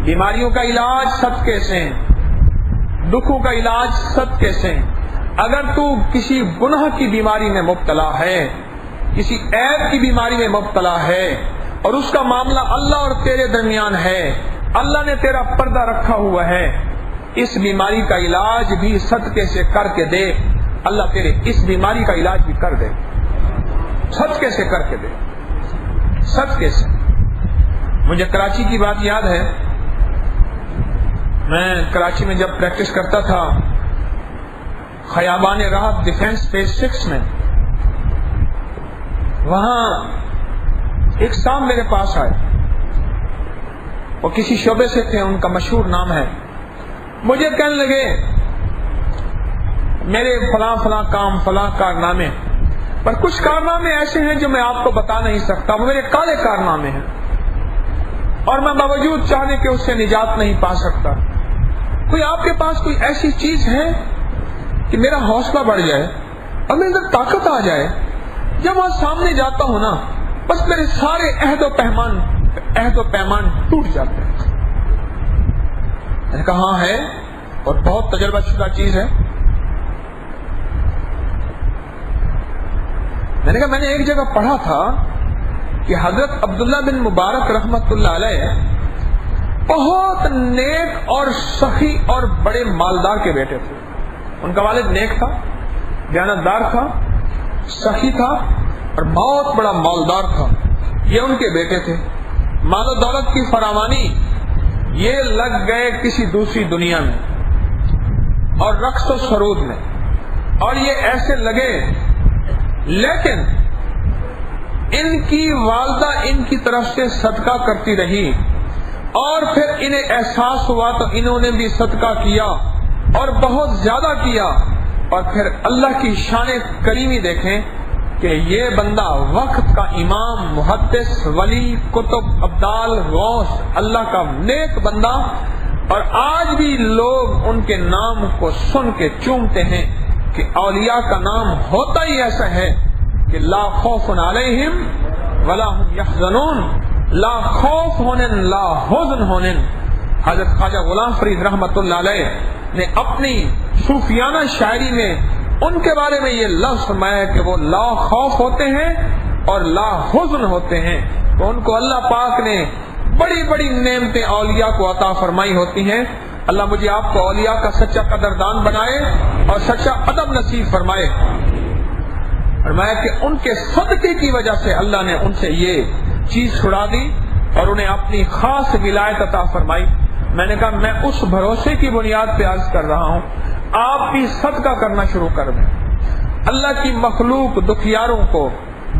بیماریوں کا علاج صدقے سے، دکھوں کا علاج صدقے سے۔ اگر تو کسی گناہ کی بیماری میں مبتلا ہے، کسی عیب کی بیماری میں مبتلا ہے اور اس کا معاملہ اللہ اور تیرے درمیان ہے، اللہ نے تیرا پردہ رکھا ہوا ہے، اس بیماری کا علاج بھی صدقے سے کر کے دے، اللہ تیرے اس بیماری کا علاج بھی کر دے، صدقے سے کر کے دے، صدقے سے۔ مجھے کراچی کی بات یاد ہے، میں کراچی میں جب پریکٹس کرتا تھا خیابان راحت ڈیفینس فیز 6 میں، وہاں ایک صاحب میرے پاس آئے، وہ کسی شعبے سے تھے، ان کا مشہور نام ہے، مجھے کہنے لگے میرے فلاں فلاں کام، فلاں کارنامے، پر کچھ کارنامے ایسے ہیں جو میں آپ کو بتا نہیں سکتا، وہ میرے کالے کارنامے ہیں اور میں باوجود چاہنے کے اس سے نجات نہیں پا سکتا۔ کوئی آپ کے پاس کوئی ایسی چیز ہے کہ میرا حوصلہ بڑھ جائے اور میرے اندر طاقت آ جائے، جب وہاں سامنے جاتا ہوں نا بس میرے سارے عہد و پیمان ٹوٹ جاتے ہیں؟ میں نے کہا ہاں ہے، اور بہت تجربہ شدہ چیز ہے۔ میں نے کہا میں نے ایک جگہ پڑھا تھا کہ حضرت عبداللہ بن مبارک رحمت اللہ علیہ بہت نیک اور سخی اور بڑے مالدار کے بیٹے تھے۔ ان کا والد نیک تھا، دیانتدار تھا، سخی تھا اور بہت بڑا مالدار تھا، یہ ان کے بیٹے تھے۔ مال و دولت کی فراوانی یہ لگ گئے کسی دوسری دنیا میں اور رقص و سرود میں، اور یہ ایسے لگے، لیکن ان کی والدہ ان کی طرف سے صدقہ کرتی رہی اور پھر انہیں احساس ہوا تو انہوں نے بھی صدقہ کیا اور بہت زیادہ کیا، اور پھر اللہ کی شان کریمی دیکھیں کہ یہ بندہ وقت کا امام، محدث، ولی، کتب، ابدال، غوث، اللہ کا نیک بندہ، اور آج بھی لوگ ان کے نام کو سن کے چومتے ہیں کہ اولیاء کا نام ہوتا ہی ایسا ہے کہ لا خوف علیہم ولا هم یحزنون، لا خوف ہونے لا حزن ہونے۔ حضرت خواجہ غلام فرید رحمت اللہ علیہ نے اپنی صوفیانہ شاعری میں ان کے بارے میں یہ لفظ فرمایا کہ وہ لا خوف ہوتے ہیں اور لا حزن ہوتے ہیں، تو ان کو اللہ پاک نے بڑی بڑی نعمتیں اولیاء کو عطا فرمائی ہوتی ہیں۔ اللہ مجھے آپ کو اولیاء کا سچا قدردان بنائے اور سچا ادب نصیب فرمائے۔ فرمایا کہ ان کے صدقے کی وجہ سے اللہ نے ان سے یہ چیز چھڑا دی اور انہیں اپنی خاص ولایت عطا فرمائی۔ میں نے کہا میں اس بھروسے کی بنیاد پہ عرض کر رہا ہوں، آپ بھی صدقہ کرنا شروع کر دیں۔ اللہ کی مخلوق دکھیاروں کو،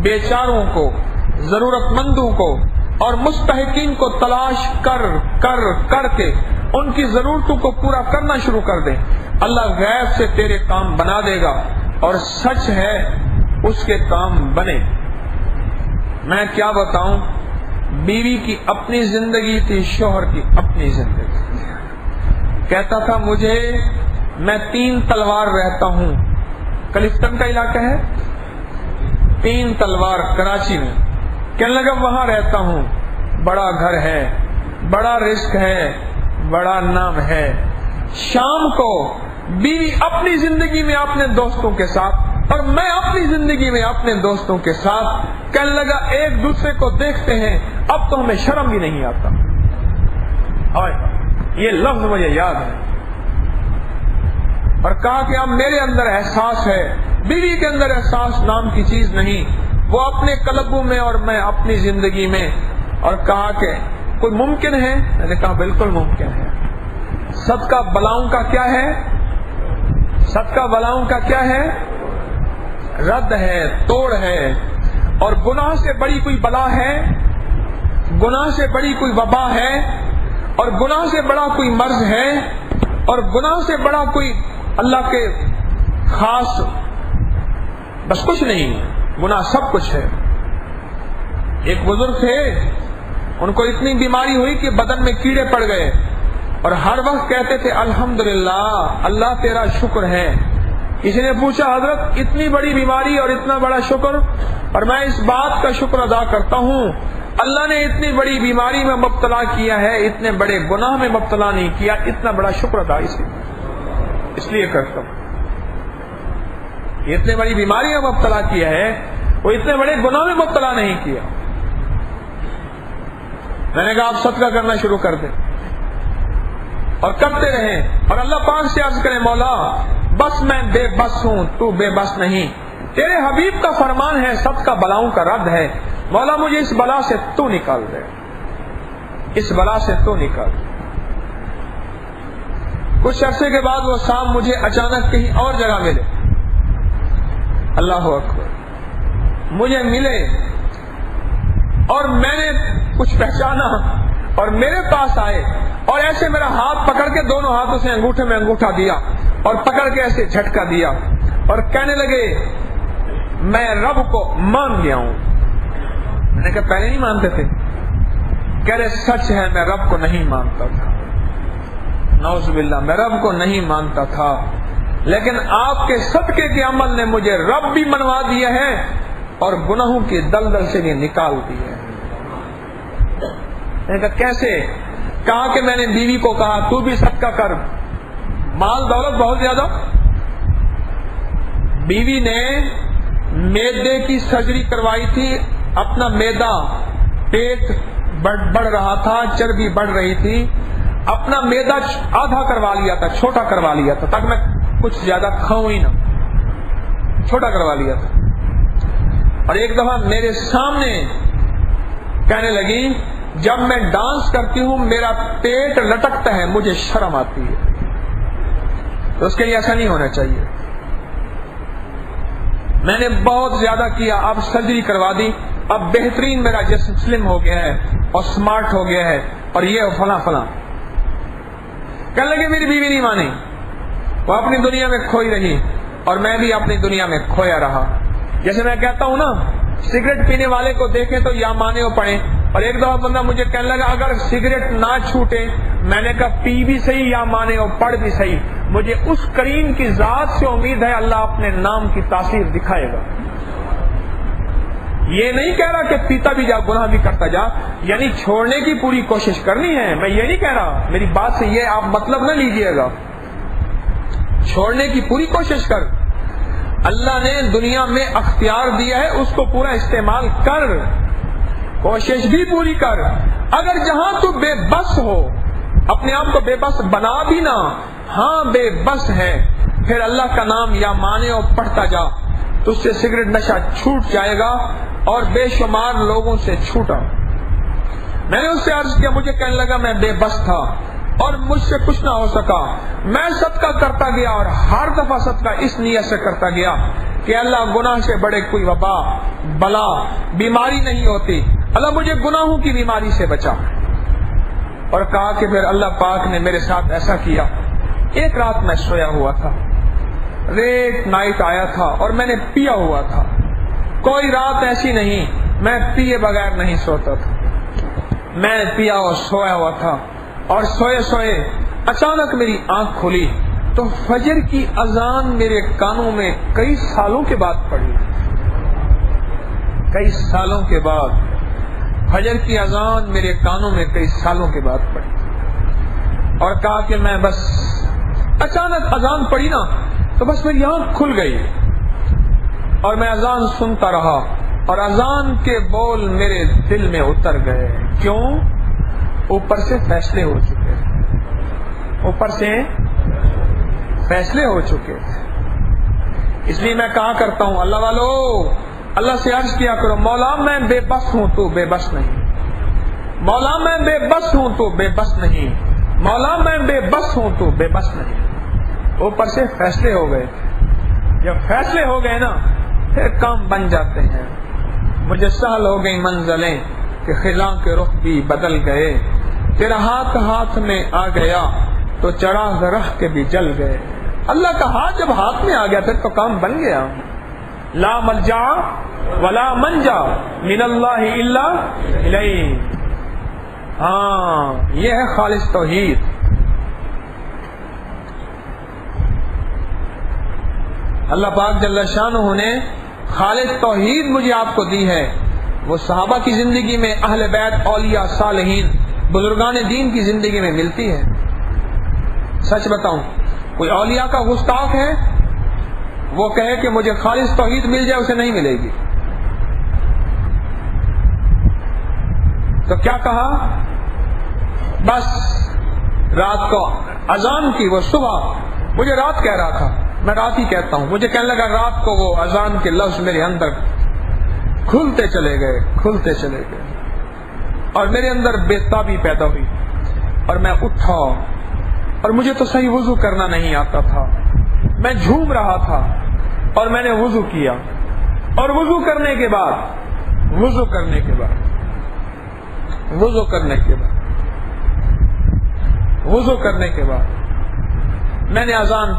بیچاروں کو، ضرورت مندوں کو اور مستحقین کو تلاش کر کر کر کے ان کی ضرورتوں کو پورا کرنا شروع کر دیں، اللہ غیب سے تیرے کام بنا دے گا، اور سچ ہے اس کے کام بنے۔ میں کیا بتاؤں، بیوی کی اپنی زندگی تھی، شوہر کی اپنی زندگی تھی۔ کہتا تھا مجھے میں 3 تلوار رہتا ہوں، کلفٹن کا علاقہ ہے، 3 تلوار کراچی میں، کہنے لگا وہاں رہتا ہوں، بڑا گھر ہے، بڑا رزق ہے، بڑا نام ہے۔ شام کو بیوی اپنی زندگی میں اپنے دوستوں کے ساتھ اور میں اپنی زندگی میں اپنے دوستوں کے ساتھ، کہنے لگا ایک دوسرے کو دیکھتے ہیں، اب تو ہمیں شرم بھی نہیں آتا۔ اور یہ لفظ مجھے یاد ہے، اور کہا کہ اب میرے اندر احساس ہے، بیوی کے اندر احساس نام کی چیز نہیں، وہ اپنے قلبوں میں اور میں اپنی زندگی میں۔ اور کہا کہ کوئی ممکن ہے؟ میں نے کہا بالکل ممکن ہے۔ صدقہ بلاؤں کا کیا ہے؟ صدقہ بلاؤں کا کیا ہے؟ رد ہے، توڑ ہے، اور گناہ سے بڑی کوئی بلا ہے، گناہ سے بڑی کوئی وبا ہے، اور گناہ سے بڑا کوئی مرض ہے، اور گناہ سے بڑا کوئی اللہ کے خاص بس کچھ نہیں، گناہ سب کچھ ہے۔ ایک بزرگ تھے، ان کو اتنی بیماری ہوئی کہ بدن میں کیڑے پڑ گئے، اور ہر وقت کہتے تھے الحمدللہ، اللہ تیرا شکر ہے۔ کسی نے پوچھا حضرت اتنی بڑی بیماری اور اتنا بڑا شکر؟ اور میں اس بات کا شکر ادا کرتا ہوں اللہ نے اتنی بڑی بیماری میں مبتلا کیا ہے، اتنے بڑے گناہ میں مبتلا نہیں کیا، اتنا بڑا شکر ادا اس لیے کرتا ہوں۔ اتنے بڑی بیماری میں مبتلا کیا ہے، وہ اتنے بڑے گناہ میں مبتلا نہیں کیا۔ میں نے کہا آپ صدقہ کرنا شروع کر دیں اور کرتے رہیں، اور اللہ پاک سے عرض کریں مولا بس میں بے بس ہوں، تو بے بس نہیں، تیرے حبیب کا فرمان ہے صدقہ بلاؤں کا رد ہے، مولا مجھے اس بلا سے تو نکال دے، اس بلا سے تو نکال دے۔ کچھ عرصے کے بعد وہ شام مجھے اچانک کہیں اور جگہ ملے، اللہ اکبر، مجھے ملے اور میں نے کچھ پہچانا اور میرے پاس آئے اور ایسے میرا ہاتھ پکڑ کے دونوں ہاتھوں سے انگوٹھے میں انگوٹھا دیا اور پکڑ کے ایسے جھٹکا دیا اور کہنے لگے میں رب کو مان گیا ہوں۔ میں نے کہا پہلے نہیں مانتے تھے؟ کہہ رہے سچ ہے میں رب کو نہیں مانتا تھا، نعوذ باللہ، میں رب کو نہیں مانتا تھا، لیکن آپ کے صدقے کے عمل نے مجھے رب بھی منوا دیا ہے اور گناہوں کی دلدل سے بھی نکال دیا ہے۔ میں نے کہا کیسے؟ کہا کہ میں نے بیوی کو کہا تو بھی صدقہ کر، مال دولت بہت زیادہ۔ بیوی نے میدے کی سرجری کروائی تھی، اپنا میدا، پیٹ بڑھ رہا تھا، چربی بڑھ رہی تھی، اپنا میدا آدھا کروا لیا تھا، چھوٹا کروا لیا تھا تاکہ میں کچھ زیادہ کھاؤں ہی نہ، چھوٹا کروا لیا تھا۔ اور ایک دفعہ میرے سامنے کہنے لگی جب میں ڈانس کرتی ہوں میرا پیٹ لٹکتا ہے، مجھے شرم آتی ہے، تو اس کے لیے ایسا نہیں ہونا چاہیے۔ میں نے بہت زیادہ کیا، اب سرجری کروا دی، اب بہترین میرا جسم سلم ہو گیا ہے اور سمارٹ ہو گیا ہے اور یہ فلاں فلاں۔ کہنے لگے میری بیوی نہیں مانی، وہ اپنی دنیا میں کھوئی رہی اور میں بھی اپنی دنیا میں کھویا رہا۔ جیسے میں کہتا ہوں نا سگریٹ پینے والے کو دیکھیں تو یا مانے ہو پڑے، اور ایک دفعہ بندہ مجھے کہنے لگا اگر سگریٹ نہ چھوٹے، میں نے کہا پی بھی صحیح یا مانے ہو پڑھ بھی صحیح، مجھے اس کریم کی ذات سے امید ہے اللہ اپنے نام کی تاثیر دکھائے گا۔ یہ نہیں کہہ رہا کہ پیتا بھی جا گناہ بھی کرتا جا، یعنی چھوڑنے کی پوری کوشش کرنی ہے، میں یہ نہیں کہہ رہا، میری بات سے یہ آپ مطلب نہ لیجئے گا، چھوڑنے کی پوری کوشش کر، اللہ نے دنیا میں اختیار دیا ہے اس کو پورا استعمال کر، کوشش بھی پوری کر۔ اگر جہاں تو بے بس ہو، اپنے آپ کو بے بس بنا بھی نہ، ہاں بے بس ہے، پھر اللہ کا نام یا مانے اور پڑھتا جا، تو اس سے سگریٹ نشہ چھوٹ جائے گا اور بے شمار لوگوں سے چھوٹا۔ میں نے اس سے عرض کیا، مجھے کہنے لگا میں بے بس تھا اور مجھ سے کچھ نہ ہو سکا، میں صدقہ کرتا گیا اور ہر دفعہ صدقہ اس نیت سے کرتا گیا کہ اللہ گناہ سے بڑے کوئی وبا، بلا، بیماری نہیں ہوتی، اللہ مجھے گناہوں کی بیماری سے بچا۔ اور کہا کہ پھر اللہ پاک نے میرے ساتھ ایسا کیا، ایک رات میں سویا ہوا تھا، ریٹ نائٹ آیا تھا اور میں نے پیا ہوا تھا، کوئی رات ایسی نہیں میں پیے بغیر نہیں سوتا تھا، میں پیا اور سویا ہوا تھا، اور سوئے سوئے اچانک میری آنکھ کھلی تو فجر کی اذان میرے کانوں میں کئی سالوں کے بعد پڑی، کئی سالوں کے بعد فجر کی اذان میرے کانوں میں کئی سالوں کے بعد پڑی، اور کہا کہ میں بس اچانک اذان پڑی نا تو بس میری آنکھ کھل گئی اور میں اذان سنتا رہا اور اذان کے بول میرے دل میں اتر گئے۔ کیوں؟ اوپر سے فیصلے ہو چکے تھے، اوپر سے فیصلے ہو چکے تھے۔ اس لیے میں کہا کرتا ہوں اللہ والو، اللہ سے عرض کیا کرو مولا میں بے بس ہوں تو بے بس نہیں، مولا میں بے بس ہوں تو بے بس نہیں، مولا میں بے بس ہوں تو بے بس نہیں۔ اوپر سے فیصلے ہو گئے، جب فیصلے ہو گئے نا پھر کام بن جاتے ہیں۔ مجھے سہل ہو گئی منزلیں کہ خزاں کے رخ بھی بدل گئے، تیرا ہاتھ ہاتھ میں آ گیا تو چراغ رہ کے بھی جل گئے۔ اللہ کا ہاتھ جب ہاتھ میں آ گیا پھر تو کام بن گیا۔ لا ملجا ولا منجا من اللہ الا الیہ، ہاں یہ ہے خالص توحید۔ اللہ پاک جل شانہ نے خالص توحید مجھے آپ کو دی ہے، وہ صحابہ کی زندگی میں، اہل بیت، اولیاء، صالحین، بزرگان دین کی زندگی میں ملتی ہے۔ سچ بتاؤں، کوئی اولیاء کا گستاخ ہے وہ کہے کہ مجھے خالص توحید مل جائے، اسے نہیں ملے گی۔ تو کیا کہا؟ بس رات کو اذان کی، وہ صبح، مجھے رات کہہ رہا تھا، میں رات ہی کہتا ہوں، مجھے کہنے لگا رات کو وہ اذان کے لفظ میرے اندر کھلتے چلے گئے اور میرے اندر بےتابی پیدا ہوئی اور میں اٹھا اور مجھے تو صحیح وضو کرنا نہیں آتا تھا، میں جھوم رہا تھا اور میں نے وضو کیا، اور وضو کرنے کے بعد میں نے اذان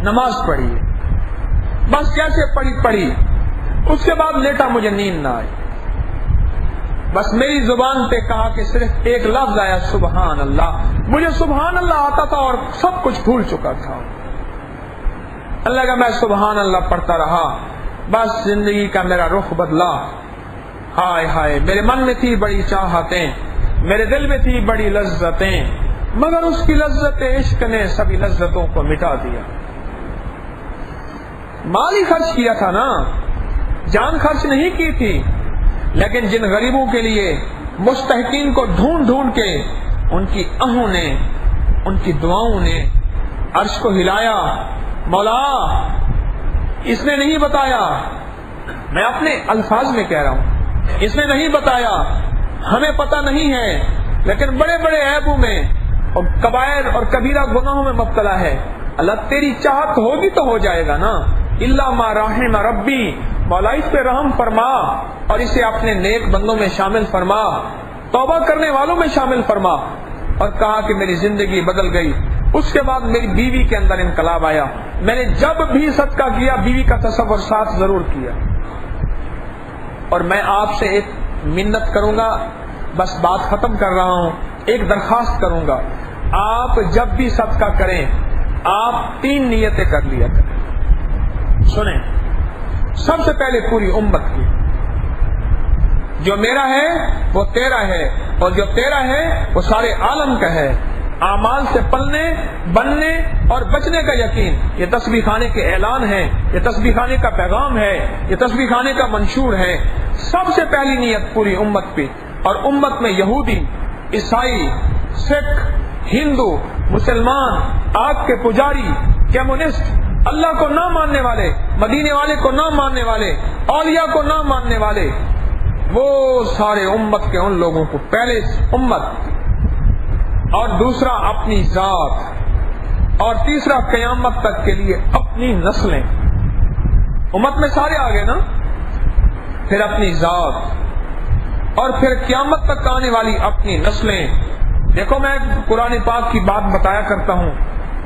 نماز پڑھی، بس جیسے پڑھی اس کے بعد لیٹا، مجھے نیند نہ آئی، بس میری زبان پہ کہا کہ صرف ایک لفظ آیا، سبحان اللہ۔ مجھے سبحان اللہ آتا تھا اور سب کچھ بھول چکا تھا۔ اللہ کا میں سبحان اللہ پڑھتا رہا، بس زندگی کا میرا رخ بدلا۔ ہائے ہائے، میرے من میں تھی بڑی چاہتیں، میرے دل میں تھی بڑی لذتیں، مگر اس کی لذت عشق نے سبھی لذتوں کو مٹا دیا۔ مال ہی خرچ کیا تھا نا، جان خرچ نہیں کی تھی، لیکن جن غریبوں کے لیے مستحقین کو ڈھونڈ کے ان کی آہوں نے، ان کی دعاؤں نے عرش کو ہلایا۔ مولا، اس نے نہیں بتایا، میں اپنے الفاظ میں کہہ رہا ہوں، اس نے نہیں بتایا، ہمیں پتہ نہیں ہے، لیکن بڑے بڑے عیبوں میں اور کبائر اور کبیرہ گناہوں میں مبتلا ہے۔ اللہ تیری چاہت ہوگی تو ہو جائے گا نا، الا ما رحم ربی، مولا اس پہ رحم فرما اور اسے اپنے نیک بندوں میں شامل فرما، توبہ کرنے والوں میں شامل فرما۔ اور کہا کہ میری زندگی بدل گئی۔ اس کے بعد میری بیوی کے اندر انقلاب آیا، میں نے جب بھی صدقہ کیا بیوی کا تصور ساتھ ضرور کیا۔ اور میں آپ سے ایک منت کروں گا، بس بات ختم کر رہا ہوں، ایک درخواست کروں گا، آپ جب بھی صدقہ کریں آپ 3 نیتیں کر لیا کریں۔ سنیں، سب سے پہلے پوری امت کی، جو میرا ہے وہ تیرا ہے، اور جو تیرا ہے وہ سارے عالم کا ہے۔ اعمال سے پلنے، بننے اور بچنے کا یقین، یہ تسبیح خانے کے اعلان ہے، یہ تسبیح خانے کا پیغام ہے، یہ تسبیح خانے کا منشور ہے۔ سب سے پہلی نیت پوری امت پہ، اور امت میں یہودی، عیسائی، سکھ، ہندو، مسلمان، آگ کے پجاری، کمیونسٹ، اللہ کو نہ ماننے والے، مدینے والے کو نہ ماننے والے، اولیاء کو نہ ماننے والے، وہ سارے امت کے ان لوگوں کو پہلے امت، اور دوسرا اپنی ذات، اور تیسرا قیامت تک کے لیے اپنی نسلیں۔ امت میں سارے آگے نا، پھر اپنی ذات، اور پھر قیامت تک آنے والی اپنی نسلیں۔ دیکھو، میں قرآن پاک کی بات بتایا کرتا ہوں،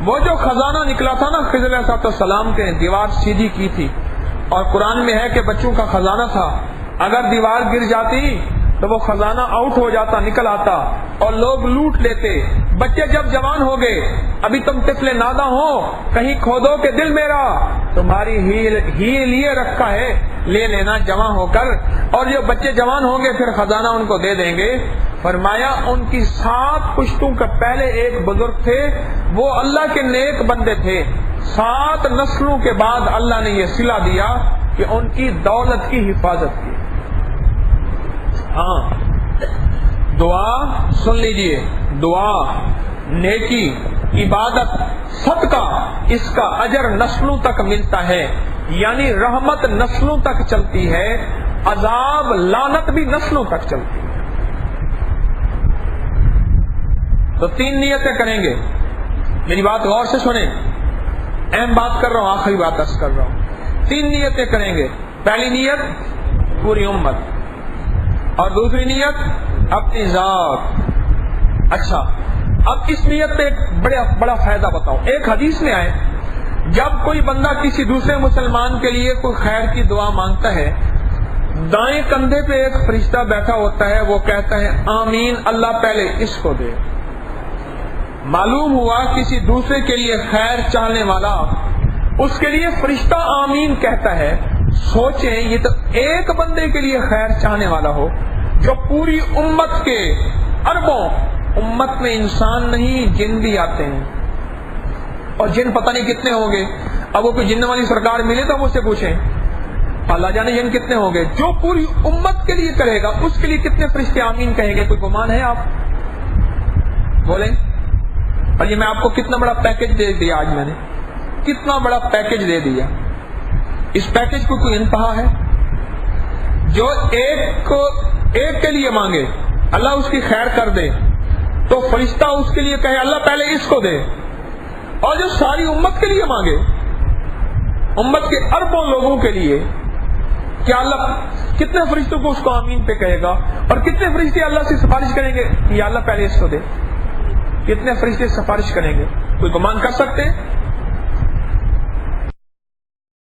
وہ جو خزانہ نکلا تھا نا، خضر علیہ السلام کے دیوار سیدھی کی تھی، اور قرآن میں ہے کہ بچوں کا خزانہ تھا، اگر دیوار گر جاتی تو وہ خزانہ آؤٹ ہو جاتا، نکل آتا، اور لوگ لوٹ لیتے۔ بچے جب جوان ہو گئے، ابھی تم طفل ناداں ہو، کہیں کھودو کہ دل میرا تمہاری ہی لیے رکھا ہے، لے لینا جوان ہو کر، اور جو بچے جوان ہوں گے پھر خزانہ ان کو دے دیں گے۔ فرمایا ان کی 7 پشتوں کا پہلے ایک بزرگ تھے، وہ اللہ کے نیک بندے تھے، 7 نسلوں کے بعد اللہ نے یہ صلہ دیا کہ ان کی دولت کی حفاظت کی۔ ہاں، دعا سن لیجئے، دعا، نیکی، عبادت، صدقہ، اس کا اجر نسلوں تک ملتا ہے، یعنی رحمت نسلوں تک چلتی ہے، عذاب لعنت بھی نسلوں تک چلتی ہے۔ تو 3 نیتیں کریں گے، میری بات غور سے سنیں، اہم بات کر رہا ہوں، آخری بات عرض کر رہا ہوں۔ 3 نیتیں کریں گے، پہلی نیت پوری امت، اور دوسری نیت اپنی ذات۔ اچھا، اب اس نیت پہ ایک بڑا فائدہ بتاؤں۔ ایک حدیث میں آئے، جب کوئی بندہ کسی دوسرے مسلمان کے لیے کوئی خیر کی دعا مانگتا ہے، دائیں کندھے پہ ایک فرشتہ بیٹھا ہوتا ہے، وہ کہتا ہے آمین، اللہ پہلے اس کو دے۔ معلوم ہوا کسی دوسرے کے لیے خیر چاہنے والا، اس کے لیے فرشتہ آمین کہتا ہے، سوچیں یہ تو ایک بندے کے لیے خیر چاہنے والا ہو جو پوری امت کے اربوں، امت میں انسان نہیں جن بھی آتے ہیں، اور جن پتہ نہیں کتنے ہوں گے. اب وہ کوئی جن والی سرکار ملے تو وہ سے پوچھیں اللہ جانے جن کتنے ہوں گے. جو پوری امت کے لیے کرے گا اس کے لیے کتنے فرشتے آمین کہیں گے؟ کوئی گمان ہے آپ بولیں؟ اور یہ میں آپ کو کتنا بڑا پیکج دے دیا، آج میں نے کتنا بڑا پیکج دے دیا. اس پیکج کو کوئی انتہا ہے؟ جو ایک کے لیے مانگے اللہ اس کی خیر کر دے تو فرشتہ اس کے لیے کہے اللہ پہلے اس کو دے. اور جو ساری امت کے لیے مانگے، امت کے اربوں لوگوں کے لیے، کیا اللہ کتنے فرشتوں کو اس کو آمین پہ کہے گا؟ اور کتنے فرشتے اللہ سے سفارش کریں گے یا اللہ پہلے اس کو دے؟ کتنے فرشتے سفارش کریں گے؟ کوئی گمان کر سکتے ہیں؟